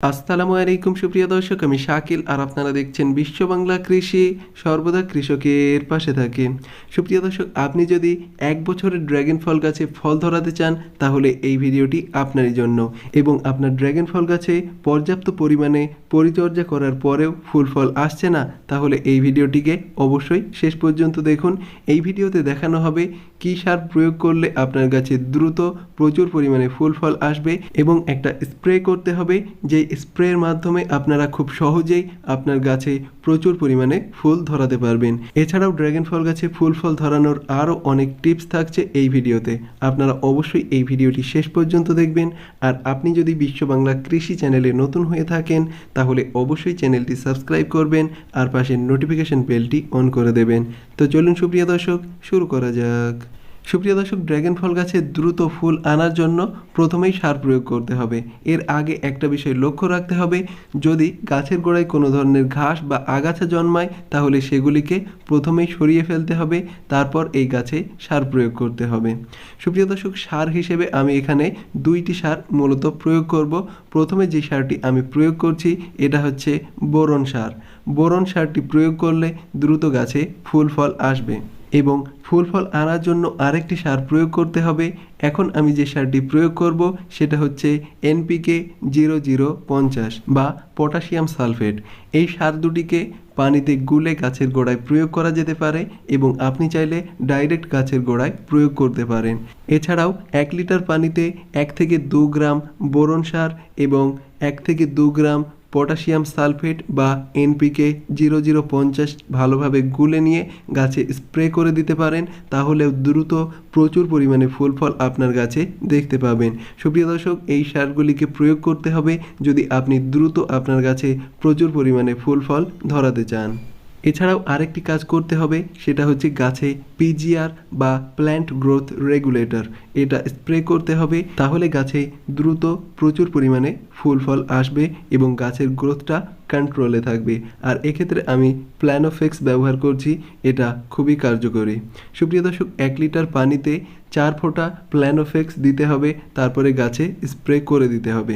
আসসালামু আলাইকুম সুপ্রিয় দর্শক, আমি শাকিল আর আপনারা দেখছেন বিশ্ব বাংলা কৃষি, সর্বদা কৃষকের পাশে থাকে। সুপ্রিয় দর্শক, আপনি যদি 1 বছরের ড্রাগন ফল গাছে ফল ধরাতে চান তাহলে এই ভিডিওটি আপনারই জন্য। এবং আপনার ড্রাগন ফল গাছে পর্যাপ্ত পরিমাণে পরিচর্যা করার পরেও ফুল ফল আসছে না, তাহলে এই ভিডিওটিকে অবশ্যই শেষ পর্যন্ত দেখুন। এই ভিডিওতে দেখানো হবে কী সার প্রয়োগ করলে আপনার গাছে দ্রুত প্রচুর পরিমাণে ফুল ফল আসবে এবং একটা স্প্রে করতে হবে, যে স্প্রের মাধ্যমে আপনারা খুব সহজেই আপনার গাছে প্রচুর পরিমাণে ফুল ধরাতে পারবেন। এছাড়াও ড্রাগন ফল গাছে ফুল ফল ধরানোর আরও অনেক টিপস থাকছে এই ভিডিওতে। আপনারা অবশ্যই এই ভিডিওটি শেষ পর্যন্ত দেখবেন। আর আপনি যদি বিশ্ব বাংলা কৃষি চ্যানেলে নতুন হয়ে থাকেন তাহলে অবশ্যই চ্যানেলটি সাবস্ক্রাইব করবেন আর পাশের নোটিফিকেশন বেলটি অন করে দেবেন। তো চলুন সুপ্রিয় দর্শক, শুরু করা যাক। সুপ্রিয় দর্শক, ড্রাগন ফল গাছে দ্রুত ফুল আনার জন্য প্রথমেই সার প্রয়োগ করতে হবে। এর আগে একটা বিষয় লক্ষ্য রাখতে হবে, যদি গাছের গোড়ায় কোনো ধরনের ঘাস বা আগাছা জন্মায় তাহলে সেগুলিকে প্রথমেই সরিয়ে ফেলতে হবে, তারপর এই গাছে সার প্রয়োগ করতে হবে। সুপ্রিয় দর্শক, সার হিসেবে আমি এখানে 2টি সার মূলত প্রয়োগ করব। প্রথমে যে সারটি আমি প্রয়োগ করছি এটা হচ্ছে বোরন সার। বোরন সারটি প্রয়োগ করলে দ্রুত গাছে ফুল ফল আসবে এবং ফুল ফল আনার জন্য আরেকটি সার প্রয়োগ করতে হবে। এখন আমি যে সারটি প্রয়োগ করব সেটা হচ্ছে NPK 0050 বা পটাশিয়াম সালফেট। এই সার দুটিকে পানিতে গুলে গাছের গোড়ায় প্রয়োগ করা যেতে পারে এবং আপনি চাইলে ডাইরেক্ট গাছের গোড়ায় প্রয়োগ করতে পারেন। এছাড়াও 1 লিটার পানিতে 1 থেকে 2 গ্রাম বোরন সার এবং 1 থেকে 2 গ্রাম পটাশিয়াম সালফেট বা NPK 0050 ভালোভাবে গুলে নিয়ে গাছে স্প্রে করে দিতে পারেন, তাহলেও দ্রুত প্রচুর পরিমাণে ফুল ফল আপনার গাছে দেখতে পাবেন। সুপ্রিয় দর্শক, এই সারগুলিকে প্রয়োগ করতে হবে যদি আপনি দ্রুত আপনার গাছে প্রচুর পরিমাণে ফুল ফল ধরাতে চান। এছাড়াও আরেকটি কাজ করতে হবে, সেটা হচ্ছে গাছে PGR বা প্ল্যান্ট গ্রোথ রেগুলেটর, এটা স্প্রে করতে হবে। তাহলে গাছে দ্রুত প্রচুর পরিমাণে ফুল ফল আসবে এবং গাছের গ্রোথটা কন্ট্রোলে থাকবে। আর এক্ষেত্রে আমি প্ল্যানোফেক্স ব্যবহার করছি, এটা খুবই কার্যকরী। সুপ্রিয় দর্শক, 1 লিটার পানিতে 4 ফোঁটা প্ল্যানোফেক্স দিতে হবে, তারপরে গাছে স্প্রে করে দিতে হবে।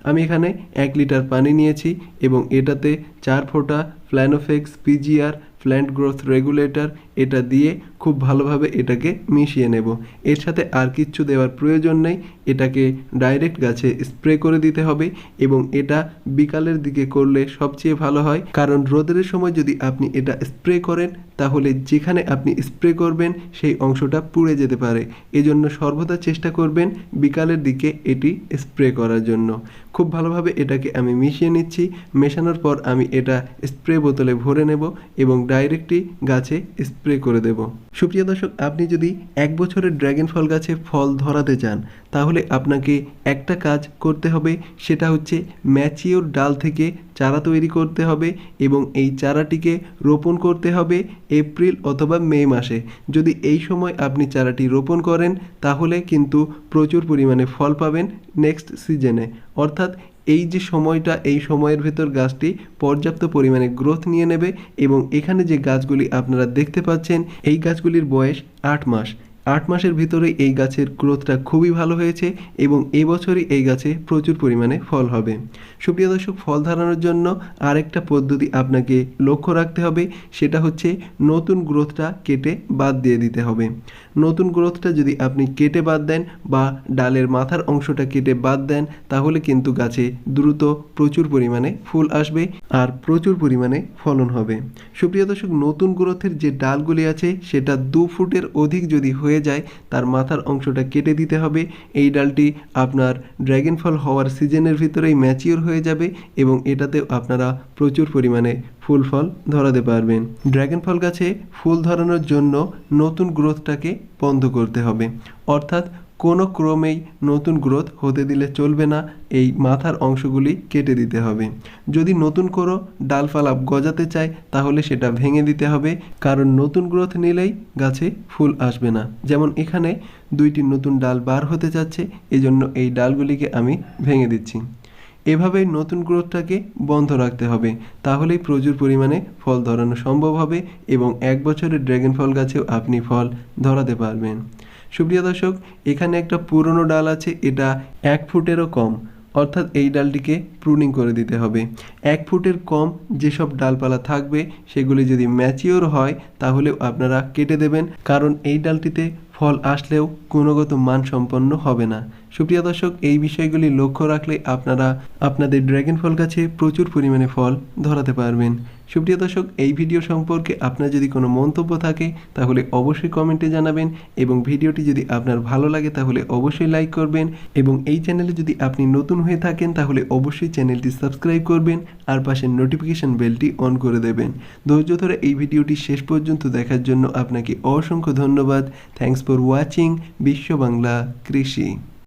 আমি এখানে 1 লিটার পানি নিয়েছি এবং এটাতে 4 ফোঁটা প্ল্যানোফেক্স PGR প্ল্যান্ট গ্রোথ রেগুলেটর এটা দিয়ে খুব ভালোভাবে এটাকে মিশিয়ে নেব। এর সাথে আর কিচ্ছু দেওয়ার প্রয়োজন নেই, এটাকে ডাইরেক্ট গাছে স্প্রে করে দিতে হবে এবং এটা বিকালের দিকে করলে সবচেয়ে ভালো হয়, কারণ রোদের সময় যদি আপনি এটা স্প্রে করেন তাহলে যেখানে আপনি স্প্রে করবেন সেই অংশটা পুড়ে যেতে পারে। এজন্য সর্বদা চেষ্টা করবেন বিকালের দিকে এটি স্প্রে করার জন্য। খুব ভালোভাবে এটাকে আমি মিশিয়ে নিচ্ছি। মেশানোর পর আমি এটা স্প্রে বোতলে ভরে নেব এবং ডাইরেক্টলি গাছে স্প্রে করে দেব। সুপ্রিয় দর্শক, আপনি যদি 1 বছরের ড্রাগন ফল গাছে ফল ধরাতে চান তাহলে আপনাকে একটা কাজ করতে হবে, সেটা হচ্ছে ম্যাচিওর ডাল থেকে চারা তৈরি করতে হবে এবং এই চারাটিকে রোপণ করতে হবে এপ্রিল অথবা মে মাসে। যদি এই সময় আপনি চারাটি রোপণ করেন তাহলে কিন্তু প্রচুর পরিমাণে ফল পাবেন নেক্সট সিজনে। অর্থাৎ এই যে সময়টা, এই সময়ের ভেতর গাছটি পর্যাপ্ত পরিমাণে গ্রোথ নিয়ে নেবে এবং এখানে যে গাছগুলি আপনারা দেখতে পাচ্ছেন এই গাছগুলির বয়স 8 মাস। 8 মাসের ভিতরেই এই গাছের গ্রোথটা খুবই ভালো হয়েছে এবং এবছরই এই গাছে প্রচুর পরিমাণে ফল হবে। সুপ্রিয় দর্শক, ফল ধরানোর জন্য আরেকটা পদ্ধতি আপনাকে লক্ষ্য রাখতে হবে, সেটা হচ্ছে নতুন গ্রোথটা কেটে বাদ দিয়ে দিতে হবে। নতুন গ্রোথটা যদি আপনি কেটে বাদ দেন বা ডালের মাথার অংশটা কেটে বাদ দেন তাহলে কিন্তু গাছে দ্রুত প্রচুর পরিমাণে ফুল আসবে আর প্রচুর পরিমাণে ফলন হবে। সুপ্রিয় দর্শক, নতুন গ্রোথের যে ডালগুলি আছে সেটা 2 ফুটের অধিক যদি হয়ে যায় তার মাথার অংশটা কেটে দিতে হবে। এই ডালটি আপনার ড্রাগন ফল হওয়ার সিজনের ভিতরেই ম্যাচিওর হয়ে যাবে এবং এটাতেও আপনারা প্রচুর পরিমাণে ফুল ফল ধরাতে পারবেন। ড্রাগন ফল গাছে ফুল ধরানোর জন্য নতুন গ্রোথটাকে বন্ধ করতে হবে, অর্থাৎ কোনো ক্রমেই নতুন গ্রোথ হতে দিলে চলবে না, এই মাথার অংশগুলি কেটে দিতে হবে। যদি নতুন কোনো ডালপালা গজাতে চায় তাহলে সেটা ভেঙে দিতে হবে, কারণ নতুন গ্রোথ নিলেই গাছে ফুল আসবে না। যেমন এখানে 2টি নতুন ডাল বার হতে যাচ্ছে, এজন্য এই ডালগুলিকে আমি ভেঙে দিচ্ছি। এভাবেই নতুন গ্রোথটাকে বন্ধ রাখতে হবে, তাহলেই প্রচুর পরিমাণে ফল ধরানো সম্ভব হবে এবং 1 বছরের ড্রাগন ফল গাছেও আপনি ফল ধরাতে পারবেন। সুপ্রিয় দর্শক, এখানে একটা পুরনো ডাল আছে, এটা 1 ফুটেরও কম। অর্থাৎ এই ডালটিকে প্রুনিং করে দিতে হবে। 1 ফুটের কম যেসব ডালপালা থাকবে সেগুলি যদি ম্যাচিওর হয় তাহলেও আপনারা কেটে দেবেন, কারণ এই ডালটিতে ফল আসলেও গুণগত মানসম্পন্ন হবে না। সুপ্রিয় দর্শক, এই বিষয়গুলি লক্ষ্য রাখলে আপনারা আপনাদের ড্রাগন ফল গাছে প্রচুর পরিমাণে ফল ধরাতে পারবেন। সুপ্রিয় দর্শক, এই ভিডিও সম্পর্কে আপনার যদি কোনো মন্তব্য থাকে তাহলে অবশ্যই কমেন্টে জানাবেন, এবং ভিডিওটি যদি আপনার ভালো লাগে তাহলে অবশ্যই লাইক করবেন, এবং এই চ্যানেলে যদি আপনি নতুন হয়ে থাকেন তাহলে অবশ্যই চ্যানেলটি সাবস্ক্রাইব করবেন আর পাশের নোটিফিকেশন বেলটি অন করে দেবেন। ধৈর্য ধরে এই ভিডিওটি শেষ পর্যন্ত দেখার জন্য আপনাকে অসংখ্য ধন্যবাদ। থ্যাঙ্কস ফর ওয়াচিং বিশ্ব বাংলা কৃষি।